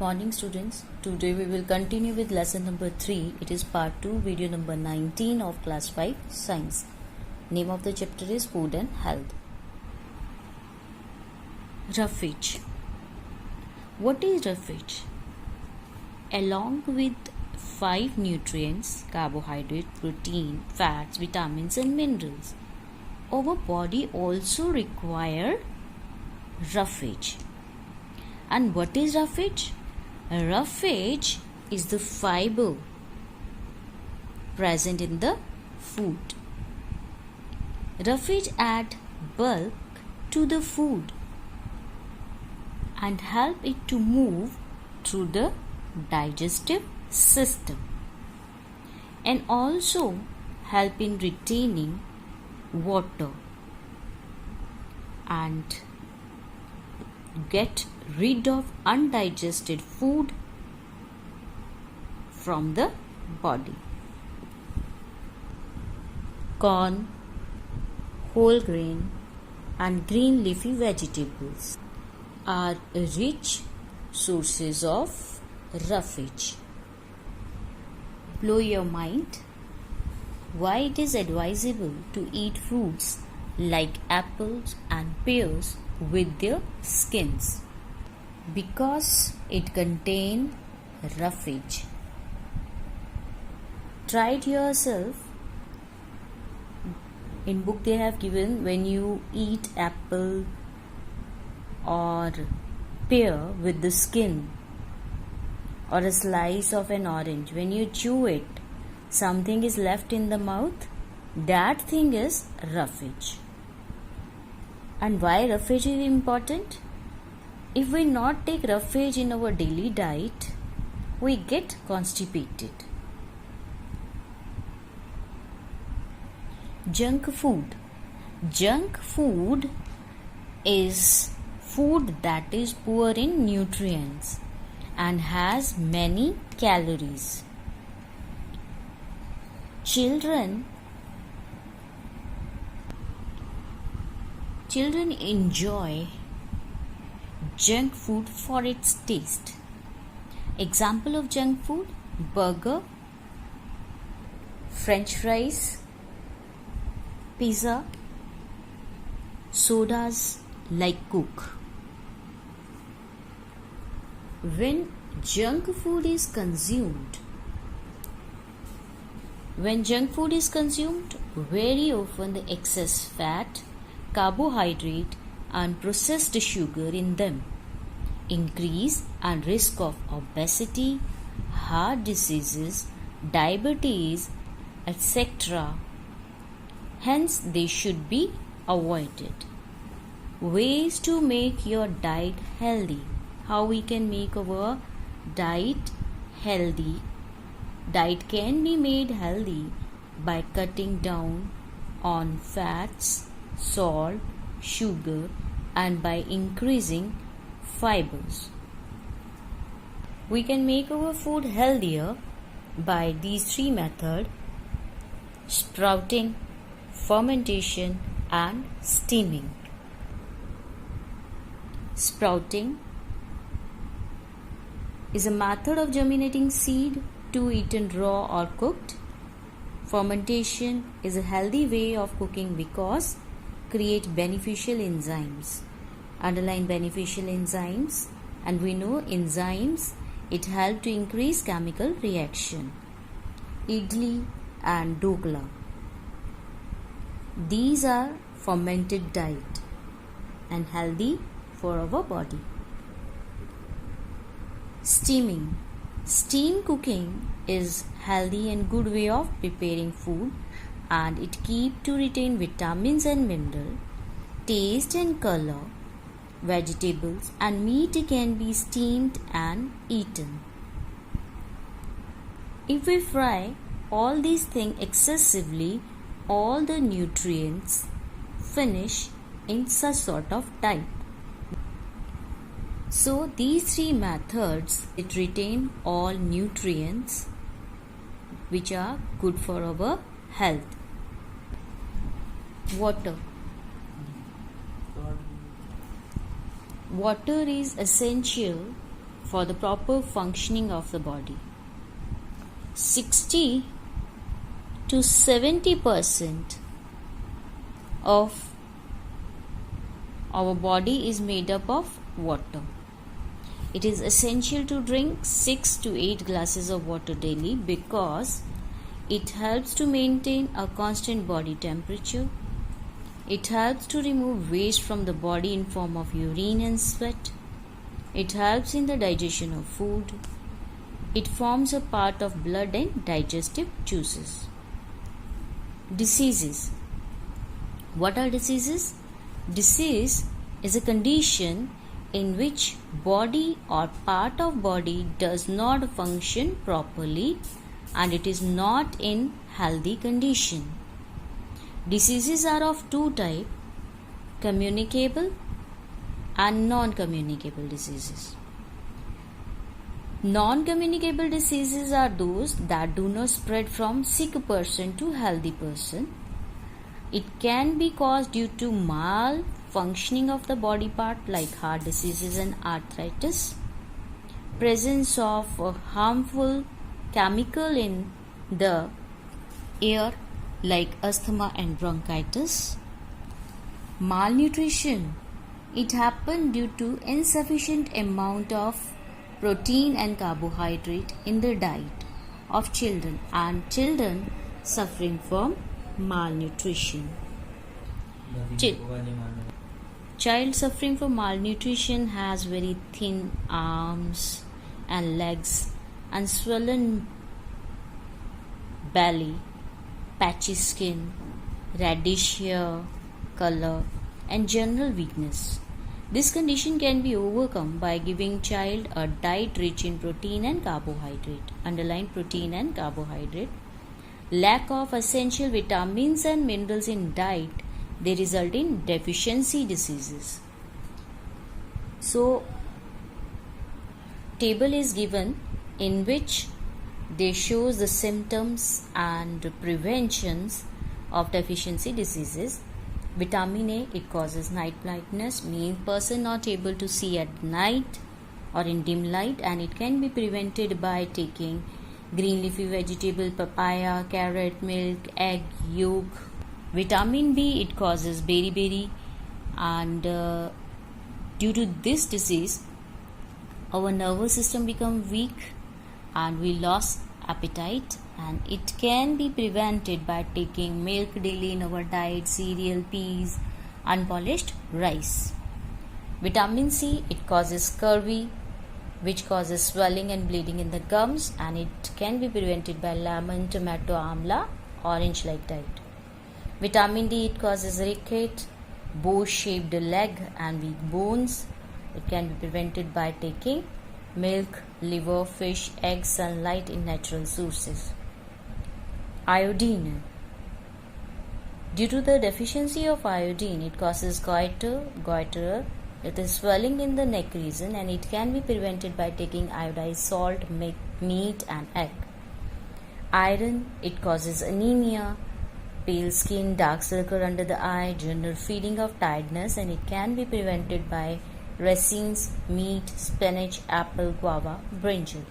morning students. Today we will continue with lesson number 3. It is part 2, video number 19 of class 5 science. Name of the chapter is food and health. Roughage. What is roughage? Along with 5 nutrients, carbohydrate, protein, fats, vitamins and minerals, our body also require roughage. And what is roughage? Roughage is the fiber present in the food. Roughage add bulk to the food and help it to move through the digestive system, and also help in retaining water and get rid of undigested food from the body. Corn, whole grain and green leafy vegetables are rich sources of roughage. Blow your mind why it is advisable to eat fruits like apples and pears with their skins. Because it contains roughage. Try it yourself. In book they have given, when you eat apple or pear with the skin, or a slice of an orange, when you chew it, something is left in the mouth, that thing is roughage. And why roughage is important? If we not take roughage in our daily diet, we get constipated. Junk food. Junk food is food that is poor in nutrients and has many calories. Children enjoy junk food for its taste. Example of junk food: burger, French fries, pizza, sodas like Coke. When junk food is consumed, very often the excess fat, carbohydrate and processed sugar in them increase and risk of obesity, heart diseases, diabetes, etc. Hence they should be avoided. Ways to make your diet healthy. How we can make our diet healthy? Diet can be made healthy by cutting down on fats, salt, sugar, and by increasing fibers. We can make our food healthier by these 3 methods: sprouting, fermentation and steaming. Sprouting is a method of germinating seed to eaten raw or cooked. Fermentation is a healthy way of cooking because create beneficial enzymes. Underline beneficial enzymes, and we know enzymes, it help to increase chemical reaction. Idli and dokla, these are fermented diet and healthy for our body. Steaming. Steam cooking is healthy and good way of preparing food, and it keep to retain vitamins and mineral, taste and color. Vegetables and meat can be steamed and eaten. If we fry all these things excessively, all the nutrients finish in such sort of type. So these 3 methods, it retain all nutrients which are good for our health. Water. Water is essential for the proper functioning of the body. 60 to 70% of our body is made up of water. It is essential to drink 6 to 8 glasses of water daily because it helps to maintain a constant body temperature. It helps to remove waste from the body in form of urine and sweat. It helps in the digestion of food. It forms a part of blood and digestive juices. Diseases. What are diseases? Disease is a condition in which body or part of body does not function properly and it is not in healthy condition. Diseases are of two types, communicable and non-communicable diseases. Non-communicable diseases are those that do not spread from sick person to healthy person. It can be caused due to malfunctioning of the body part like heart diseases and arthritis, presence of harmful chemical in the air like asthma and bronchitis. Malnutrition. It happens due to insufficient amount of protein and carbohydrate in the diet of children and children suffering from malnutrition. Child suffering from malnutrition has very thin arms and legs and swollen belly, patchy skin, reddish hair color and general weakness. This condition can be overcome by giving child a diet rich in protein and carbohydrate. Underline protein and carbohydrate. Lack of essential vitamins and minerals in diet, they result in deficiency diseases. So, table is given in which they shows the symptoms and preventions of deficiency diseases. Vitamin A, it causes night blindness, means person not able to see at night or in dim light, and it can be prevented by taking green leafy vegetable, papaya, carrot, milk, egg, yolk. Vitamin B, it causes beriberi, and due to this disease, our nervous system become weak and we lost appetite, and it can be prevented by taking milk daily in our diet, cereal, peas, unpolished rice. Vitamin C, it causes scurvy, which causes swelling and bleeding in the gums, and it can be prevented by lemon, tomato, amla, orange-like diet. Vitamin D, it causes ricket, bow-shaped leg and weak bones. It can be prevented by taking milk, liver, fish, eggs, sunlight in natural sources. Iodine. Due to the deficiency of iodine, it causes goiter, it is swelling in the neck region, and it can be prevented by taking iodized salt, meat and egg. Iron, it causes anemia, pale skin, dark circle under the eye, general feeling of tiredness, and it can be prevented by raisins, meat, spinach, apple, guava, brinjal.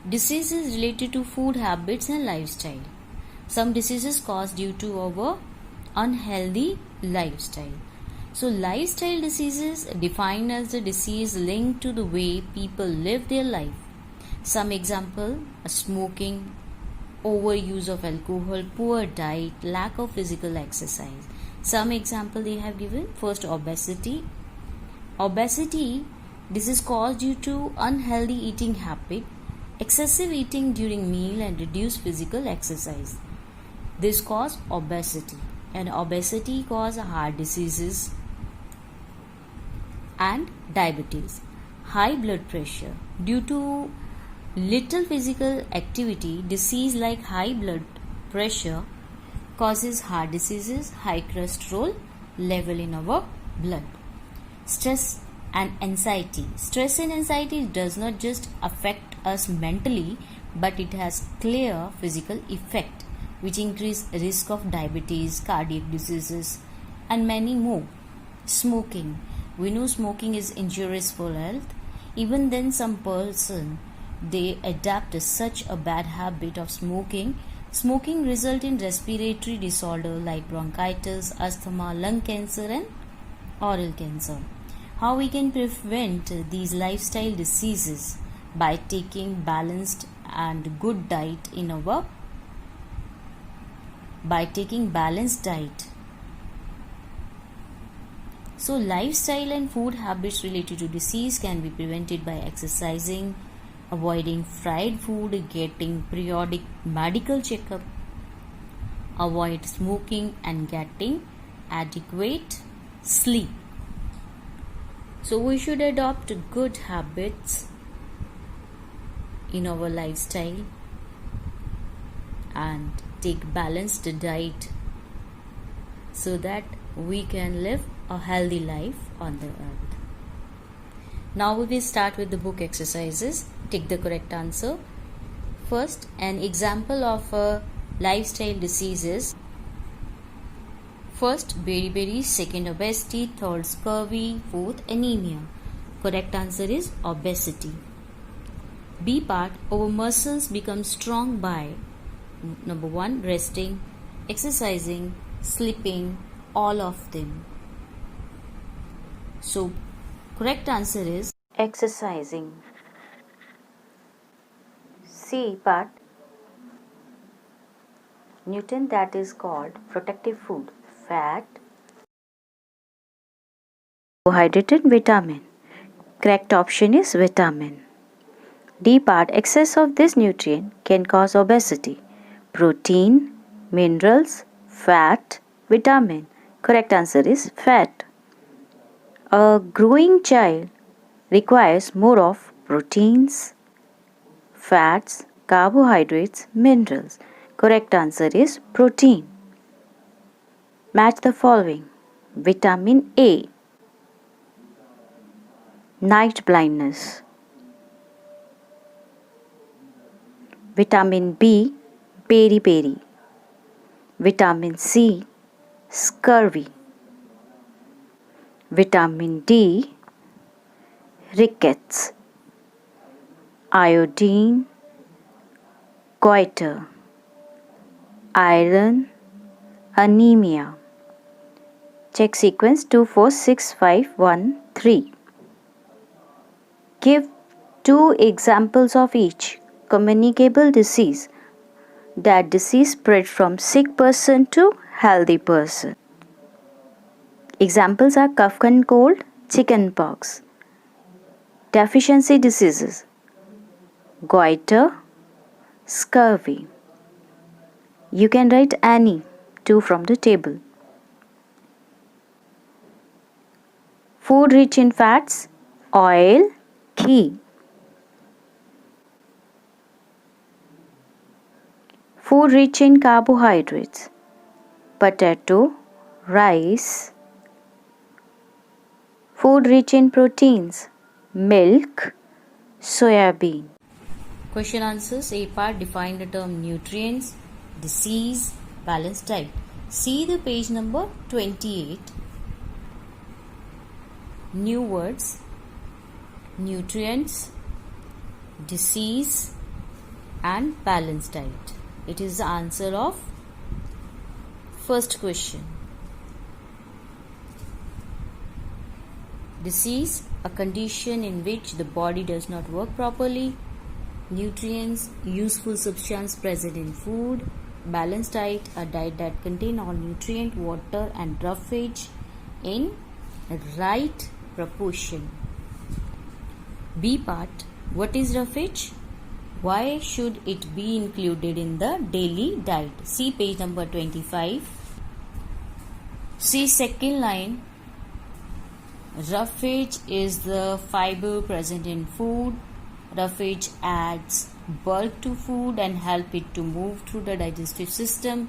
Diseases related to food habits and lifestyle. Some diseases caused due to our unhealthy lifestyle. So lifestyle diseases defined as the disease linked to the way people live their life. Some example: smoking, overuse of alcohol, poor diet, lack of physical exercise. Some example they have given. First, obesity. Obesity, this is caused due to unhealthy eating habit, excessive eating during meal and reduced physical exercise. This cause obesity, and obesity cause heart diseases and diabetes. High blood pressure, due to little physical activity, disease like high blood pressure causes heart diseases, high cholesterol level in our blood. Stress and anxiety. Stress and anxiety does not just affect us mentally, but it has clear physical effect, which increase risk of diabetes, cardiac diseases, and many more. Smoking. We know smoking is injurious for health. Even then, some person they adapt to such a bad habit of smoking. Smoking result in respiratory disorder like bronchitis, asthma, lung cancer, and oral cancer. How we can prevent these lifestyle diseases? By taking balanced and good diet in our by taking balanced diet. So lifestyle and food habits related to disease can be prevented by exercising, avoiding fried food, getting periodic medical checkup, avoid smoking, and getting adequate sleep. So we should adopt good habits in our lifestyle and take balanced diet so that we can live a healthy life on the earth. Now we will start with the book exercises. Take the correct answer. First, an example of a lifestyle diseases. First, beriberi. Second, obesity. Third, scurvy. Fourth, anemia. Correct answer is obesity. B part, our muscles become strong by number 1, resting, exercising, sleeping, all of them. So, correct answer is exercising. C part, nutrient that is called protective food, fat, carbohydrate and vitamin. Correct option is vitamin. D part, excess of this nutrient can cause obesity. Protein, minerals, fat, vitamin. Correct answer is fat. A growing child requires more of proteins, fats, carbohydrates, minerals. Correct answer is protein. Match the following. Vitamin A, night blindness. Vitamin B, beriberi. Vitamin C, scurvy. Vitamin D, rickets. Iodine, goiter. Iron, anemia. Check sequence 2, 4, 6, 5, 1, 3. Give 2 examples of each. Communicable disease. That disease spread from sick person to healthy person. Examples are cough and cold, chicken pox. Deficiency diseases, goiter, scurvy. You can write any 2 from the table. Food rich in fats, oil, ghee. Food rich in carbohydrates, potato, rice. Food rich in proteins, milk, soya bean. Question answers. A part, define the term nutrients, disease, balanced diet. See the page number 28. New words, nutrients, disease, and balanced diet. It is the answer of first question. Disease, a condition in which the body does not work properly. Nutrients, useful substance present in food. Balanced diet, a diet that contains all nutrient, water and roughage in right proportion. B part, what is roughage? Why should it be included in the daily diet? See page number 25. See second line. Roughage is the fiber present in food. Roughage adds bulk to food and help it to move through the digestive system.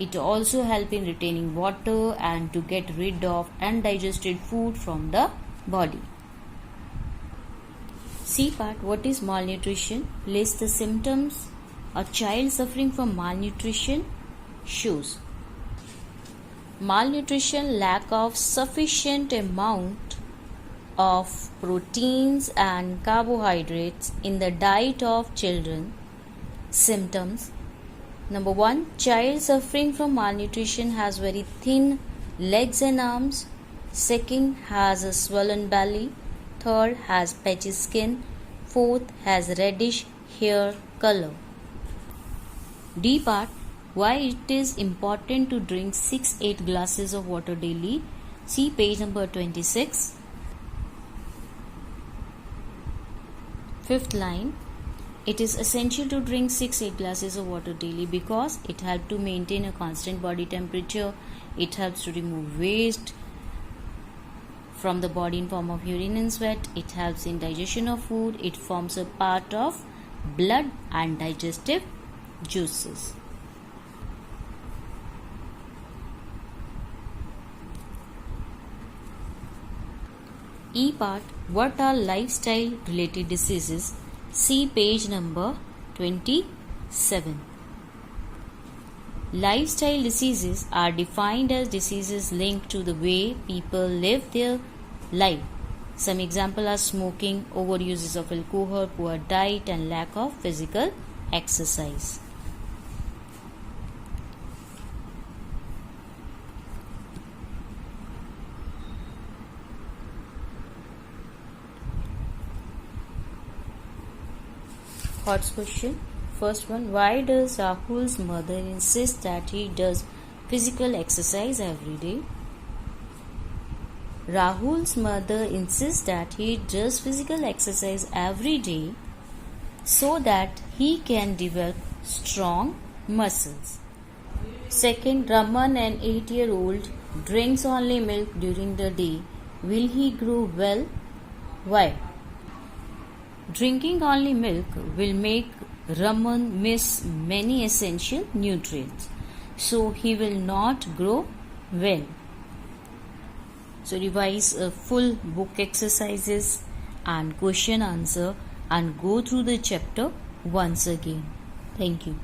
It also helps in retaining water and to get rid of undigested food from the body. C part, what is malnutrition? List the symptoms a child suffering from malnutrition shows. Malnutrition, lack of sufficient amount of proteins and carbohydrates in the diet of children. Symptoms. Number 1. Child suffering from malnutrition has very thin legs and arms. Second, has a swollen belly. Third, has patchy skin. Fourth, has reddish hair color. D part. Why it is important to drink 6-8 glasses of water daily. See page number 26. Fifth line. It is essential to drink 6-8 glasses of water daily because it helps to maintain a constant body temperature. It helps to remove waste from the body in form of urine and sweat. It helps in digestion of food. It forms a part of blood and digestive juices. E part. What are lifestyle related diseases? See page number 27. Lifestyle diseases are defined as diseases linked to the way people live their life. Some examples are smoking, overuses of alcohol, poor diet, and lack of physical exercise. Thoughts question. First one, why does Rahul's mother insist that he does physical exercise every day? Rahul's mother insists that he does physical exercise every day so that he can develop strong muscles. Second, Raman, an 8-year-old, drinks only milk during the day. Will he grow well? Why? Drinking only milk will make Raman miss many essential nutrients, so he will not grow well. So revise full book exercises and question answer and go through the chapter once again. Thank you.